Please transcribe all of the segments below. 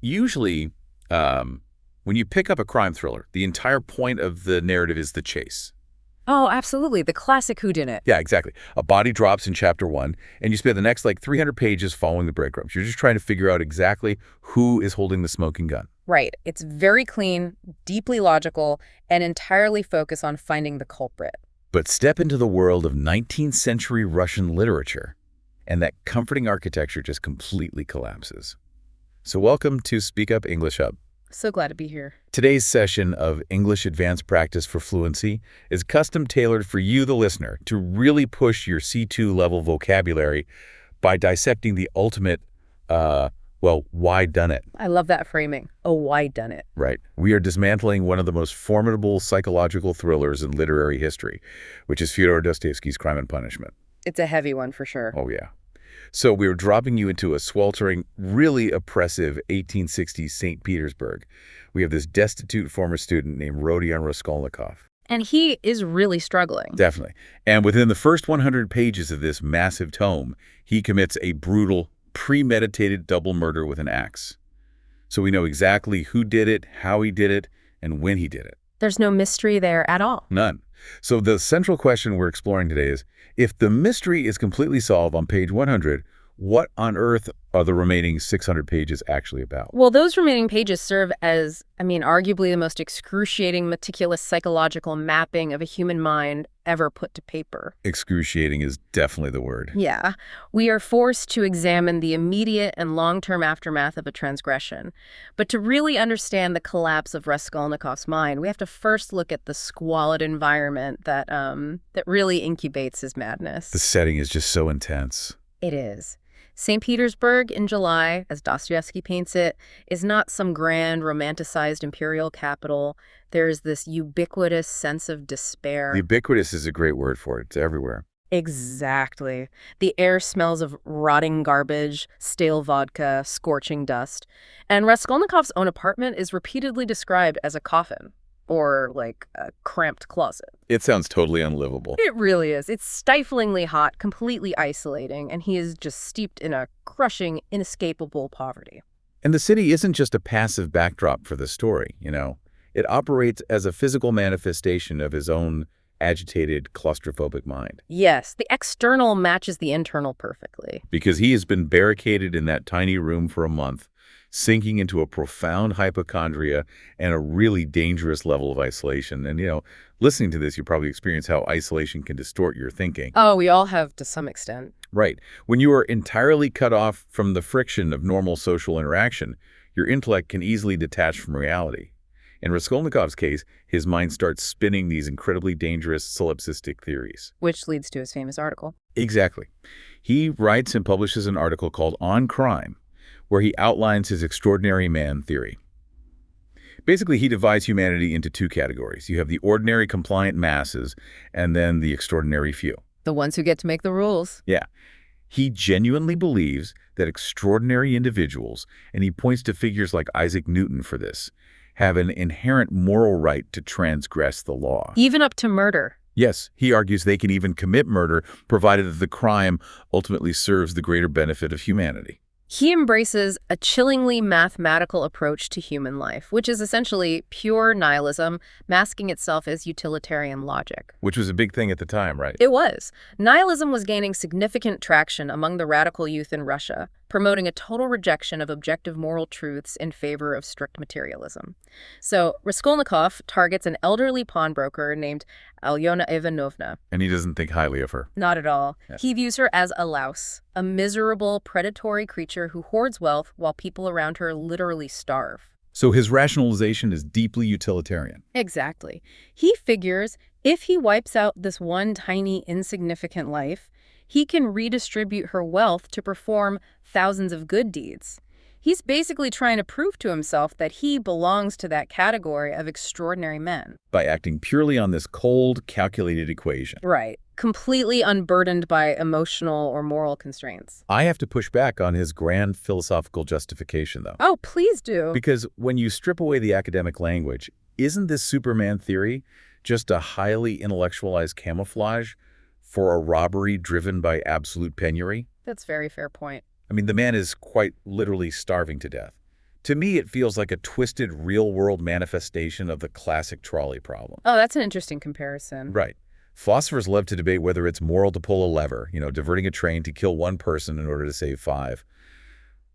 Usually, when you pick up a crime thriller, the entire point of the narrative is the chase. Oh, absolutely. The classic whodunit. Yeah, exactly. A body drops in chapter 1, and you spend the next, 300 pages following the breadcrumbs. You're just trying to figure out exactly who is holding the smoking gun. Right. It's very clean, deeply logical, and entirely focused on finding the culprit. But step into the world of 19th century Russian literature, and that comforting architecture just completely collapses. So welcome to Speak Up English Hub. So glad to be here. Today's session of English Advanced Practice for Fluency is custom-tailored for you, the listener, to really push your C2 level vocabulary by dissecting the ultimate, why done it? I love that framing. Oh, why done it? Right. We are dismantling one of the most formidable psychological thrillers in literary history, which is Fyodor Dostoevsky's Crime and Punishment. It's a heavy one for sure. Oh, yeah. So we're dropping you into a sweltering, really oppressive 1860s St. Petersburg. We have this destitute former student named Rodion Raskolnikov. And he is really struggling. Definitely. And within the first 100 pages of this massive tome, he commits a brutal, premeditated double murder with an axe. So we know exactly who did it, how he did it, and when he did it. There's no mystery there at all. None. So the central question we're exploring today is, if the mystery is completely solved on page 100, what on earth are the remaining 600 pages actually about? Well, those remaining pages serve as, arguably the most excruciating, meticulous psychological mapping of a human mind ever put to paper. Excruciating is definitely the word. Yeah. We are forced to examine the immediate and long-term aftermath of a transgression. But to really understand the collapse of Raskolnikov's mind, we have to first look at the squalid environment that really incubates his madness. The setting is just so intense. It is. St. Petersburg in July, as Dostoevsky paints it, is not some grand, romanticized imperial capital. There's this ubiquitous sense of despair. Ubiquitous is a great word for it. It's everywhere. Exactly. The air smells of rotting garbage, stale vodka, scorching dust. And Raskolnikov's own apartment is repeatedly described as a coffin, or like a cramped closet. It sounds totally unlivable. It really is. It's stiflingly hot, completely isolating, and he is just steeped in a crushing, inescapable poverty. And the city isn't just a passive backdrop for the story, It operates as a physical manifestation of his own agitated, claustrophobic mind. Yes, the external matches the internal perfectly. Because he has been barricaded in that tiny room for a month, sinking into a profound hypochondria and a really dangerous level of isolation. And, listening to this, you probably experience how isolation can distort your thinking. Oh, we all have to some extent. Right. When you are entirely cut off from the friction of normal social interaction, your intellect can easily detach from reality. In Raskolnikov's case, his mind starts spinning these incredibly dangerous solipsistic theories. Which leads to his famous article. Exactly. He writes and publishes an article called On Crime, where he outlines his extraordinary man theory. Basically, he divides humanity into two categories. You have the ordinary compliant masses, and then the extraordinary few. The ones who get to make the rules. Yeah. He genuinely believes that extraordinary individuals, and he points to figures like Isaac Newton for this, have an inherent moral right to transgress the law. Even up to murder. Yes, he argues they can even commit murder, provided that the crime ultimately serves the greater benefit of humanity. He embraces a chillingly mathematical approach to human life, which is essentially pure nihilism, masking itself as utilitarian logic. Which was a big thing at the time, right? It was. Nihilism was gaining significant traction among the radical youth in Russia, promoting a total rejection of objective moral truths in favor of strict materialism. So Raskolnikov targets an elderly pawnbroker named Alyona Ivanovna. And he doesn't think highly of her. Not at all. Yeah. He views her as a louse, a miserable, predatory creature who hoards wealth while people around her literally starve. So his rationalization is deeply utilitarian. Exactly. He figures if he wipes out this one tiny, insignificant life, he can redistribute her wealth to perform thousands of good deeds. He's basically trying to prove to himself that he belongs to that category of extraordinary men. By acting purely on this cold, calculated equation. Right. Completely unburdened by emotional or moral constraints. I have to push back on his grand philosophical justification, though. Oh, please do. Because when you strip away the academic language, isn't this Superman theory just a highly intellectualized camouflage for a robbery driven by absolute penury? That's a very fair point. I mean, the man is quite literally starving to death. To me, it feels like a twisted real-world manifestation of the classic trolley problem. Oh, that's an interesting comparison. Right. Philosophers love to debate whether it's moral to pull a lever, diverting a train to kill one person in order to save five.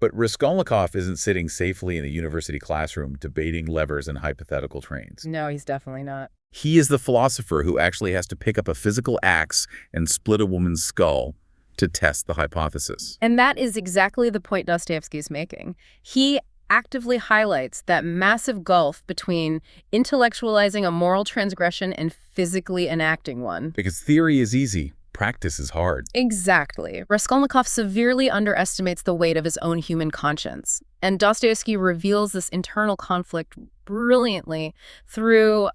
But Raskolnikov isn't sitting safely in a university classroom debating levers and hypothetical trains. No, he's definitely not. He is the philosopher who actually has to pick up a physical axe and split a woman's skull to test the hypothesis. And that is exactly the point Dostoevsky is making. He actively highlights that massive gulf between intellectualizing a moral transgression and physically enacting one. Because theory is easy, practice is hard. Exactly. Raskolnikov severely underestimates the weight of his own human conscience. And Dostoevsky reveals this internal conflict brilliantly through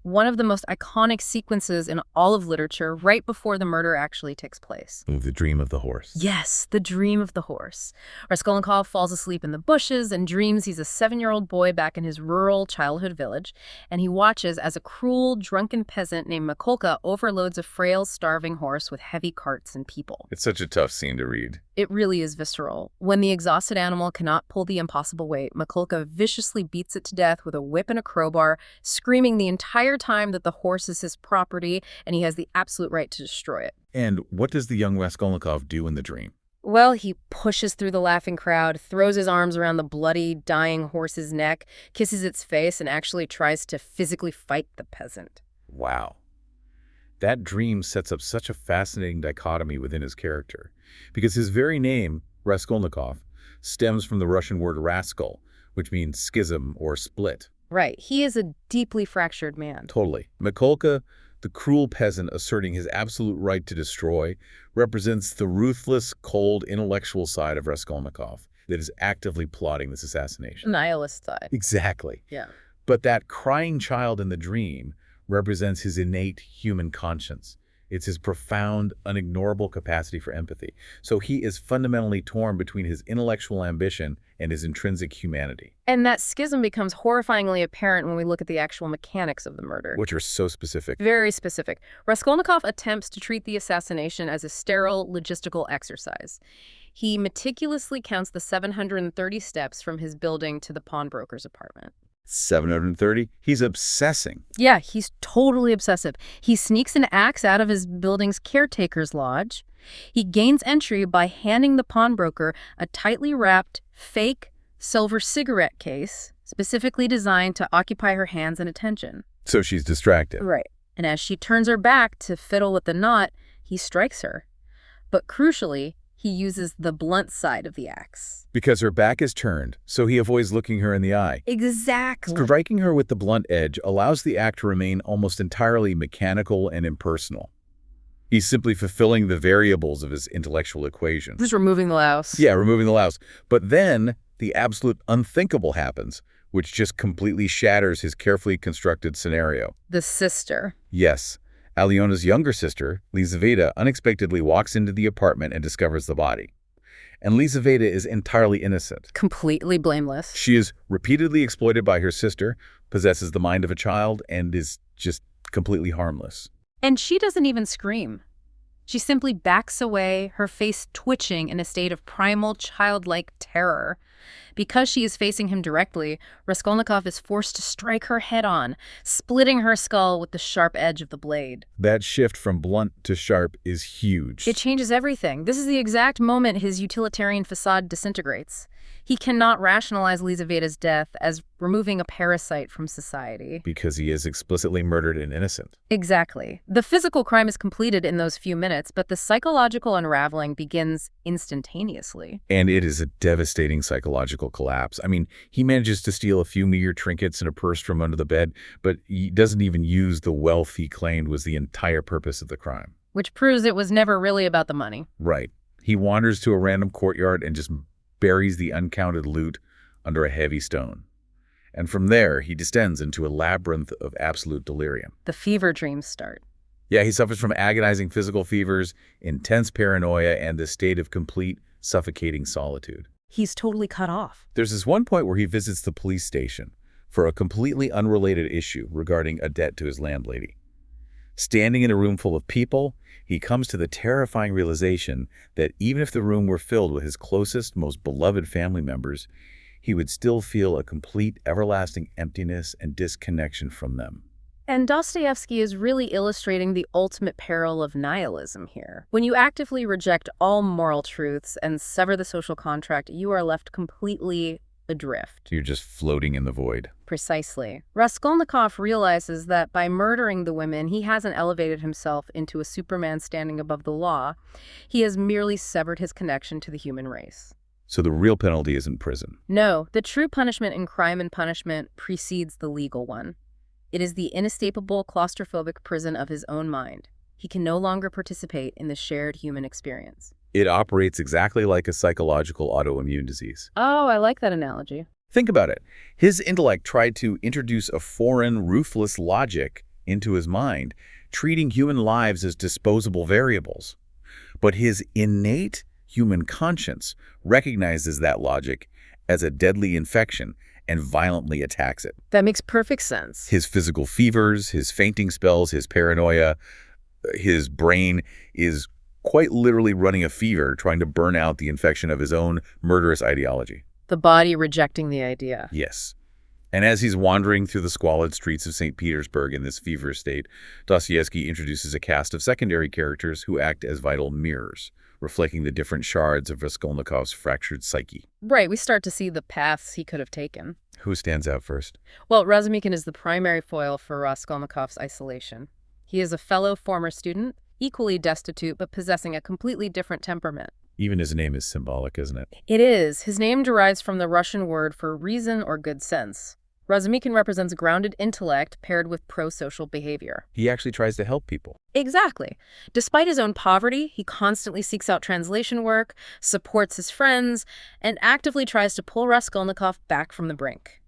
one of the most iconic sequences in all of literature right before the murder actually takes place. The dream of the horse. Yes, the dream of the horse. Raskolnikov falls asleep in the bushes and dreams he's a 7-year-old boy back in his rural childhood village, and he watches as a cruel, drunken peasant named Mikolka overloads a frail, starving horse with heavy carts and people. It's such a tough scene to read. It really is visceral. When the exhausted animal cannot pull the impossible weight, Mikolka viciously beats it to death with a whip and a crowbar, screaming the entire time that the horse is his property and he has the absolute right to destroy it. And what does the young Raskolnikov do in the dream? Well, he pushes through the laughing crowd, throws his arms around the bloody, dying horse's neck, kisses its face, and actually tries to physically fight the peasant. Wow. That dream sets up such a fascinating dichotomy within his character, because his very name, Raskolnikov, stems from the Russian word raskol, which means schism or split. Right. He is a deeply fractured man. Totally. Mikolka, the cruel peasant asserting his absolute right to destroy, represents the ruthless, cold, intellectual side of Raskolnikov that is actively plotting this assassination. Nihilist side. Exactly. Yeah. But that crying child in the dream represents his innate human conscience. It's his profound, unignorable capacity for empathy. So he is fundamentally torn between his intellectual ambition and his intrinsic humanity. And that schism becomes horrifyingly apparent when we look at the actual mechanics of the murder. Which are so specific. Very specific. Raskolnikov attempts to treat the assassination as a sterile logistical exercise. He meticulously counts the 730 steps from his building to the pawnbroker's apartment. 730? He's obsessing. Yeah, he's totally obsessive. He sneaks an axe out of his building's caretaker's lodge. He gains entry by handing the pawnbroker a tightly wrapped, fake silver cigarette case, specifically designed to occupy her hands and attention. So she's distracted. Right. And as she turns her back to fiddle with the knot, he strikes her. But crucially, he uses the blunt side of the axe. Because her back is turned, so he avoids looking her in the eye. Exactly. Striking her with the blunt edge allows the act to remain almost entirely mechanical and impersonal. He's simply fulfilling the variables of his intellectual equation. Just removing the louse. Yeah, removing the louse. But then the absolute unthinkable happens, which just completely shatters his carefully constructed scenario. The sister. Yes. Alyona's younger sister, Lizaveta, unexpectedly walks into the apartment and discovers the body. And Lizaveta is entirely innocent. Completely blameless. She is repeatedly exploited by her sister, possesses the mind of a child, and is just completely harmless. And she doesn't even scream. She simply backs away, her face twitching in a state of primal, childlike terror. Because she is facing him directly, Raskolnikov is forced to strike her head-on, splitting her skull with the sharp edge of the blade. That shift from blunt to sharp is huge. It changes everything. This is the exact moment his utilitarian facade disintegrates. He cannot rationalize Lizaveta's death as removing a parasite from society. Because he is explicitly murdered and innocent. Exactly. The physical crime is completed in those few minutes, but the psychological unraveling begins instantaneously. And it is a devastating psychological collapse. I mean, he manages to steal a few meager trinkets and a purse from under the bed, but he doesn't even use the wealth he claimed was the entire purpose of the crime. Which proves it was never really about the money. Right. He wanders to a random courtyard and just buries the uncounted loot under a heavy stone. And from there, he descends into a labyrinth of absolute delirium. The fever dreams start. Yeah, he suffers from agonizing physical fevers, intense paranoia, and the state of complete, suffocating solitude. He's totally cut off. There's this one point where he visits the police station for a completely unrelated issue regarding a debt to his landlady. Standing in a room full of people, he comes to the terrifying realization that even if the room were filled with his closest, most beloved family members, he would still feel a complete, everlasting emptiness and disconnection from them. And Dostoevsky is really illustrating the ultimate peril of nihilism here. When you actively reject all moral truths and sever the social contract, you are left completely adrift. You're just floating in the void. Precisely. Raskolnikov realizes that by murdering the women, he hasn't elevated himself into a Superman standing above the law. He has merely severed his connection to the human race. So the real penalty isn't prison. No, the true punishment in Crime and Punishment precedes the legal one. It is the inescapable claustrophobic prison of his own mind. He can no longer participate in the shared human experience. It operates exactly like a psychological autoimmune disease. Oh, I like that analogy. Think about it. His intellect tried to introduce a foreign, ruthless logic into his mind, treating human lives as disposable variables. But his innate human conscience recognizes that logic as a deadly infection and violently attacks it. That makes perfect sense. His physical fevers, his fainting spells, his paranoia, his brain is quite literally running a fever trying to burn out the infection of his own murderous ideology. The body rejecting the idea. Yes. And as he's wandering through the squalid streets of St. Petersburg in this feverish state, Dostoevsky introduces a cast of secondary characters who act as vital mirrors, reflecting the different shards of Raskolnikov's fractured psyche. Right, we start to see the paths he could have taken. Who stands out first? Well, Razumikhin is the primary foil for Raskolnikov's isolation. He is a fellow former student, equally destitute but possessing a completely different temperament. Even his name is symbolic, isn't it? It is. His name derives from the Russian word for reason or good sense. Razumikhin represents grounded intellect paired with pro-social behavior. He actually tries to help people. Exactly. Despite his own poverty, he constantly seeks out translation work, supports his friends, and actively tries to pull Raskolnikov back from the brink.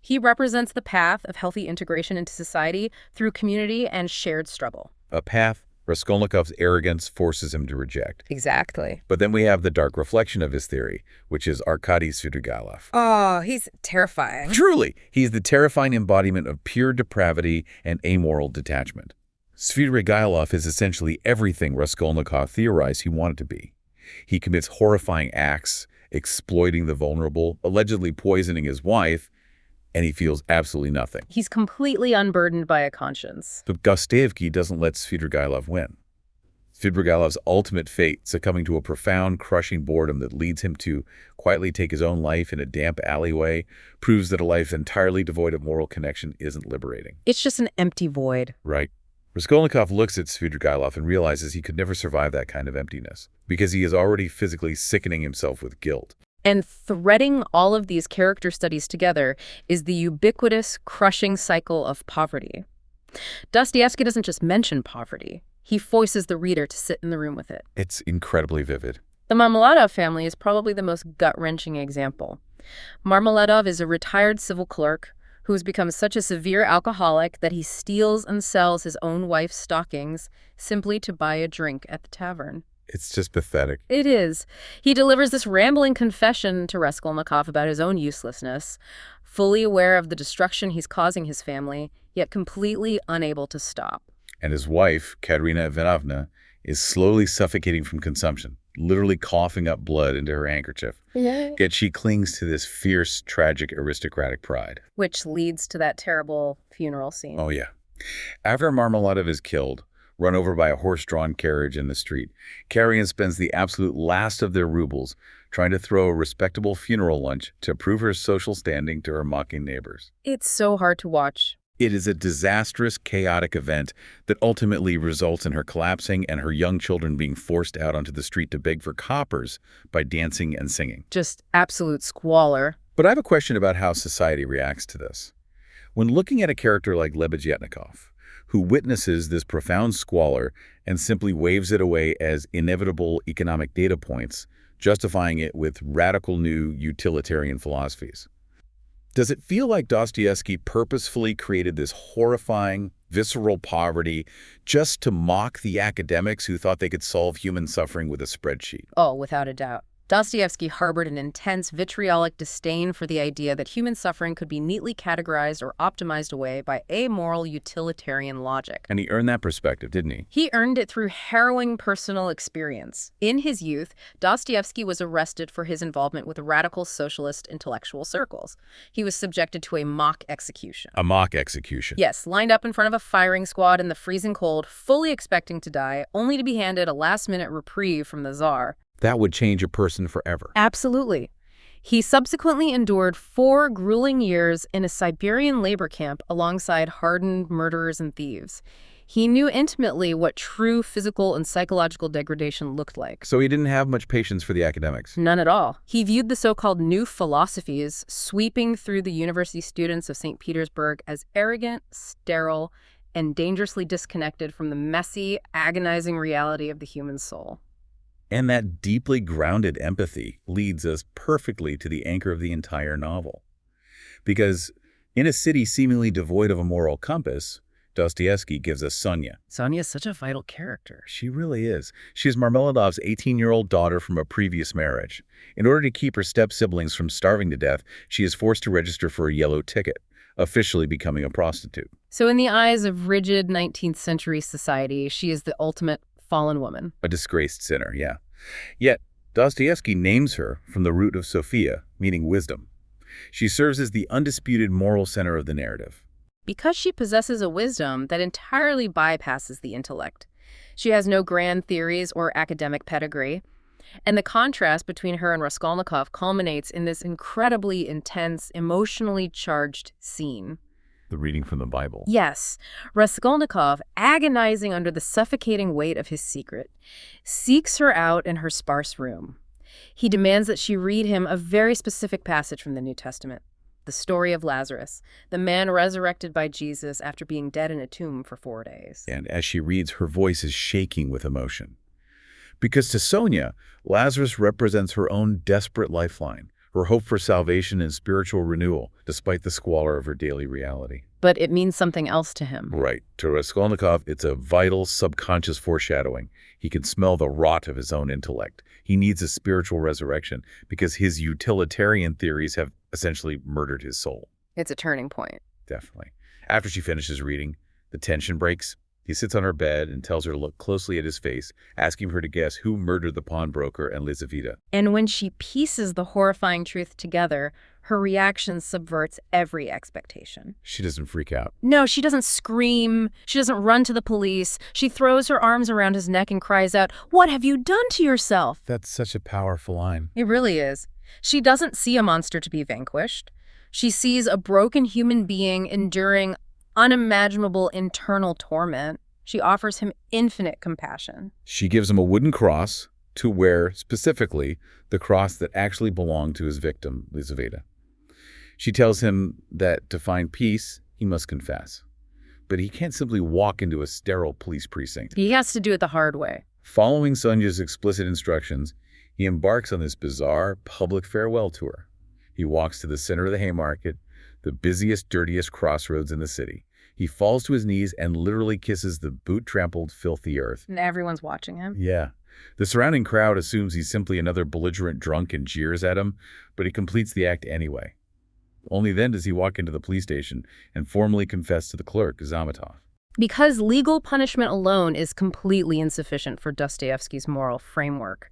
He represents the path of healthy integration into society through community and shared struggle. A path Raskolnikov's arrogance forces him to reject. Exactly. But then we have the dark reflection of his theory, which is Arkady Svidrigailov. Oh, he's terrifying. Truly, he's the terrifying embodiment of pure depravity and amoral detachment. Svidrigailov is essentially everything Raskolnikov theorized he wanted to be. He commits horrifying acts, exploiting the vulnerable, allegedly poisoning his wife, and he feels absolutely nothing. He's completely unburdened by a conscience. But Dostoevsky doesn't let Svidrigailov win. Svidrigailov's ultimate fate, succumbing to a profound, crushing boredom that leads him to quietly take his own life in a damp alleyway, proves that a life entirely devoid of moral connection isn't liberating. It's just an empty void. Right. Raskolnikov looks at Svidrigailov and realizes he could never survive that kind of emptiness, because he is already physically sickening himself with guilt. And threading all of these character studies together is the ubiquitous, crushing cycle of poverty. Dostoevsky doesn't just mention poverty. He forces the reader to sit in the room with it. It's incredibly vivid. The Marmeladov family is probably the most gut-wrenching example. Marmeladov is a retired civil clerk who has become such a severe alcoholic that he steals and sells his own wife's stockings simply to buy a drink at the tavern. It's just pathetic. It is. He delivers this rambling confession to Raskolnikov about his own uselessness, fully aware of the destruction he's causing his family, yet completely unable to stop. And his wife, Katerina Ivanovna, is slowly suffocating from consumption, literally coughing up blood into her handkerchief. Yet she clings to this fierce, tragic, aristocratic pride. Which leads to that terrible funeral scene. Oh, yeah. After Marmeladov is killed, run over by a horse-drawn carriage in the street, Katerina spends the absolute last of their rubles trying to throw a respectable funeral lunch to prove her social standing to her mocking neighbors. It's so hard to watch. It is a disastrous, chaotic event that ultimately results in her collapsing and her young children being forced out onto the street to beg for coppers by dancing and singing. Just absolute squalor. But I have a question about how society reacts to this. When looking at a character like Lebeziatnikov, who witnesses this profound squalor and simply waves it away as inevitable economic data points, justifying it with radical new utilitarian philosophies. Does it feel like Dostoevsky purposefully created this horrifying, visceral poverty just to mock the academics who thought they could solve human suffering with a spreadsheet? Oh, without a doubt. Dostoevsky harbored an intense, vitriolic disdain for the idea that human suffering could be neatly categorized or optimized away by amoral utilitarian logic. And he earned that perspective, didn't he? He earned it through harrowing personal experience. In his youth, Dostoevsky was arrested for his involvement with radical socialist intellectual circles. He was subjected to a mock execution. A mock execution. Yes, lined up in front of a firing squad in the freezing cold, fully expecting to die, only to be handed a last-minute reprieve from the Tsar. That would change a person forever. Absolutely. He subsequently endured 4 grueling years in a Siberian labor camp alongside hardened murderers and thieves. He knew intimately what true physical and psychological degradation looked like. So he didn't have much patience for the academics. None at all. He viewed the so-called new philosophies sweeping through the university students of St. Petersburg as arrogant, sterile, and dangerously disconnected from the messy, agonizing reality of the human soul. And that deeply grounded empathy leads us perfectly to the anchor of the entire novel. Because in a city seemingly devoid of a moral compass, Dostoevsky gives us Sonia. Sonia is such a vital character. She really is. She is Marmeladov's 18-year-old daughter from a previous marriage. In order to keep her step-siblings from starving to death, she is forced to register for a yellow ticket, officially becoming a prostitute. So in the eyes of rigid 19th century society, she is the ultimate fallen woman. A disgraced sinner, yeah. Yet, Dostoevsky names her from the root of Sophia, meaning wisdom. She serves as the undisputed moral center of the narrative. Because she possesses a wisdom that entirely bypasses the intellect. She has no grand theories or academic pedigree. And the contrast between her and Raskolnikov culminates in this incredibly intense, emotionally charged scene. The reading from the Bible. Yes, Raskolnikov, agonizing under the suffocating weight of his secret, seeks her out in her sparse room. He demands that she read him a very specific passage from the New Testament, the story of Lazarus, the man resurrected by Jesus after being dead in a tomb for 4 days. And as she reads, her voice is shaking with emotion. Because to Sonia, Lazarus represents her own desperate lifeline, her hope for salvation and spiritual renewal, despite the squalor of her daily reality. But it means something else to him. Right. To Raskolnikov, it's a vital, subconscious foreshadowing. He can smell the rot of his own intellect. He needs a spiritual resurrection because his utilitarian theories have essentially murdered his soul. It's a turning point. Definitely. After she finishes reading, the tension breaks. He sits on her bed and tells her to look closely at his face, asking her to guess who murdered the pawnbroker and Lizaveta. And when she pieces the horrifying truth together, her reaction subverts every expectation. She doesn't freak out. No, she doesn't scream. She doesn't run to the police. She throws her arms around his neck and cries out, "What have you done to yourself?" That's such a powerful line. It really is. She doesn't see a monster to be vanquished. She sees a broken human being enduring unimaginable internal torment. She offers him infinite compassion. She gives him a wooden cross to wear, specifically the cross that actually belonged to his victim, Lizaveta. She tells him that to find peace, he must confess. But he can't simply walk into a sterile police precinct. He has to do it the hard way. Following Sonia's explicit instructions, he embarks on this bizarre public farewell tour. He walks to the center of the Haymarket, the busiest, dirtiest crossroads in the city. He falls to his knees and literally kisses the boot-trampled, filthy earth. And everyone's watching him. Yeah. The surrounding crowd assumes he's simply another belligerent drunk and jeers at him, but he completes the act anyway. Only then does he walk into the police station and formally confess to the clerk, Zametov. Because legal punishment alone is completely insufficient for Dostoevsky's moral framework.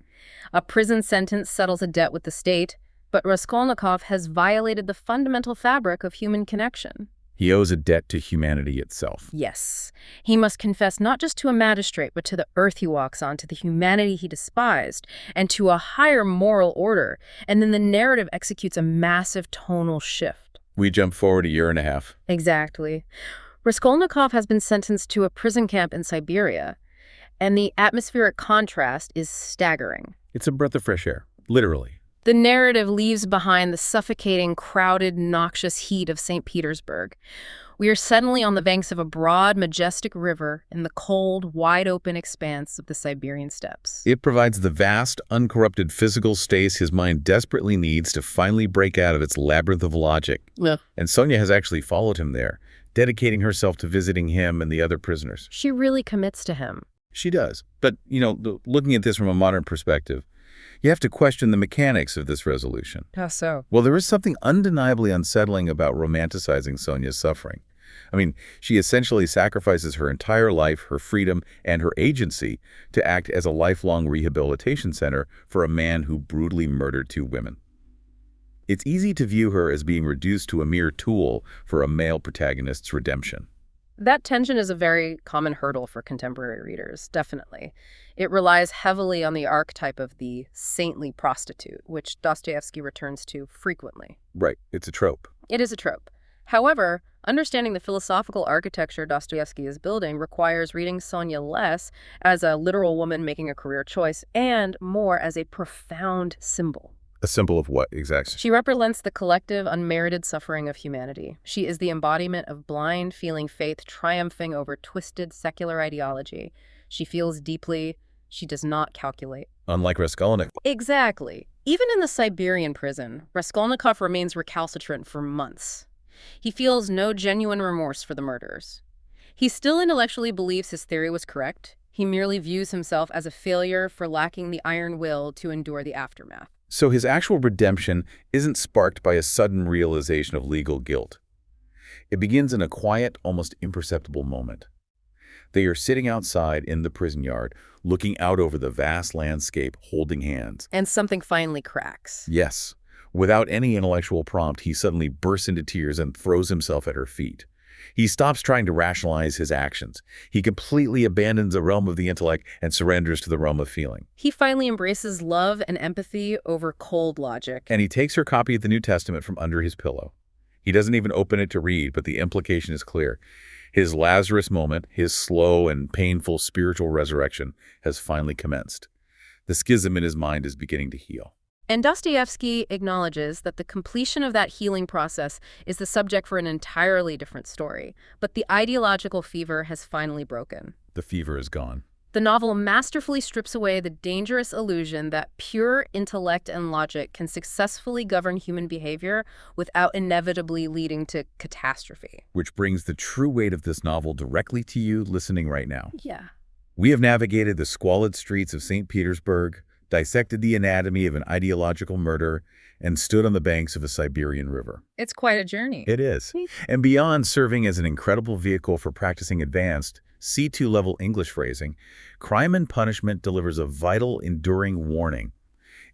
A prison sentence settles a debt with the state, but Raskolnikov has violated the fundamental fabric of human connection. He owes a debt to humanity itself. Yes. He must confess not just to a magistrate, but to the earth he walks on, to the humanity he despised, and to a higher moral order. And then the narrative executes a massive tonal shift. We jump forward a year and a half. Exactly. Raskolnikov has been sentenced to a prison camp in Siberia, and the atmospheric contrast is staggering. It's a breath of fresh air, literally. The narrative leaves behind the suffocating, crowded, noxious heat of St. Petersburg. We are suddenly on the banks of a broad, majestic river in the cold, wide-open expanse of the Siberian steppes. It provides the vast, uncorrupted physical space his mind desperately needs to finally break out of its labyrinth of logic. Yeah. And Sonia has actually followed him there, dedicating herself to visiting him and the other prisoners. She really commits to him. She does. But, looking at this from a modern perspective, You have to question the mechanics of this resolution. How so? Well, there is something undeniably unsettling about romanticizing Sonia's suffering. I mean, she essentially sacrifices her entire life, her freedom, and her agency to act as a lifelong rehabilitation center for a man who brutally murdered 2 women. It's easy to view her as being reduced to a mere tool for a male protagonist's redemption. That tension is a very common hurdle for contemporary readers, definitely. It relies heavily on the archetype of the saintly prostitute, which Dostoevsky returns to frequently. Right, it's a trope. It is a trope. However, understanding the philosophical architecture Dostoevsky is building requires reading Sonia less as a literal woman making a career choice and more as a profound symbol. A symbol of what, exactly? She represents the collective, unmerited suffering of humanity. She is the embodiment of blind, feeling faith triumphing over twisted, secular ideology. She feels deeply. She does not calculate. Unlike Raskolnikov. Exactly. Even in the Siberian prison, Raskolnikov remains recalcitrant for months. He feels no genuine remorse for the murders. He still intellectually believes his theory was correct. He merely views himself as a failure for lacking the iron will to endure the aftermath. So his actual redemption isn't sparked by a sudden realization of legal guilt. It begins in a quiet, almost imperceptible moment. They are sitting outside in the prison yard, looking out over the vast landscape, holding hands. And something finally cracks. Yes. Without any intellectual prompt, he suddenly bursts into tears and throws himself at her feet. He stops trying to rationalize his actions. He completely abandons the realm of the intellect and surrenders to the realm of feeling. He finally embraces love and empathy over cold logic. And he takes her copy of the New Testament from under his pillow. He doesn't even open it to read, but the implication is clear. His Lazarus moment, his slow and painful spiritual resurrection, has finally commenced. The schism in his mind is beginning to heal. And Dostoevsky acknowledges that the completion of that healing process is the subject for an entirely different story, but the ideological fever has finally broken. The fever is gone. The novel masterfully strips away the dangerous illusion that pure intellect and logic can successfully govern human behavior without inevitably leading to catastrophe. Which brings the true weight of this novel directly to you listening right now. Yeah. We have navigated the squalid streets of St. Petersburg, dissected the anatomy of an ideological murder, and stood on the banks of a Siberian river. It's quite a journey. It is. And beyond serving as an incredible vehicle for practicing advanced, C2-level English phrasing, Crime and Punishment delivers a vital, enduring warning.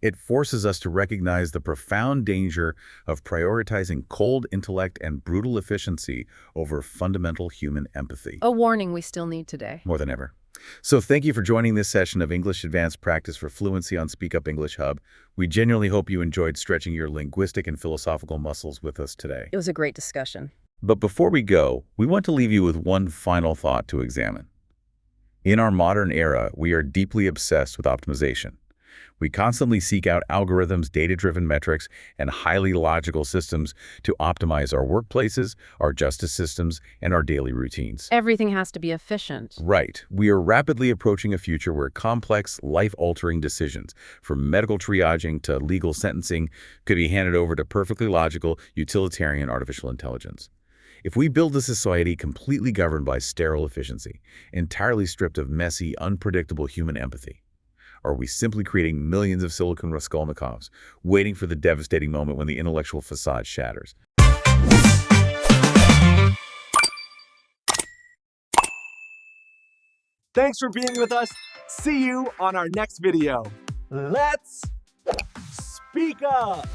It forces us to recognize the profound danger of prioritizing cold intellect and brutal efficiency over fundamental human empathy. A warning we still need today. More than ever. So thank you for joining this session of English Advanced Practice for Fluency on Speak Up English Hub. We genuinely hope you enjoyed stretching your linguistic and philosophical muscles with us today. It was a great discussion. But before we go, we want to leave you with one final thought to examine. In our modern era, we are deeply obsessed with optimization. We constantly seek out algorithms, data-driven metrics, and highly logical systems to optimize our workplaces, our justice systems, and our daily routines. Everything has to be efficient. Right. We are rapidly approaching a future where complex, life-altering decisions, from medical triaging to legal sentencing, could be handed over to perfectly logical, utilitarian artificial intelligence. If we build a society completely governed by sterile efficiency, entirely stripped of messy, unpredictable human empathy, are we simply creating millions of Silicon Raskolnikovs, waiting for the devastating moment when the intellectual facade shatters? Thanks for being with us. See you on our next video. Let's speak up!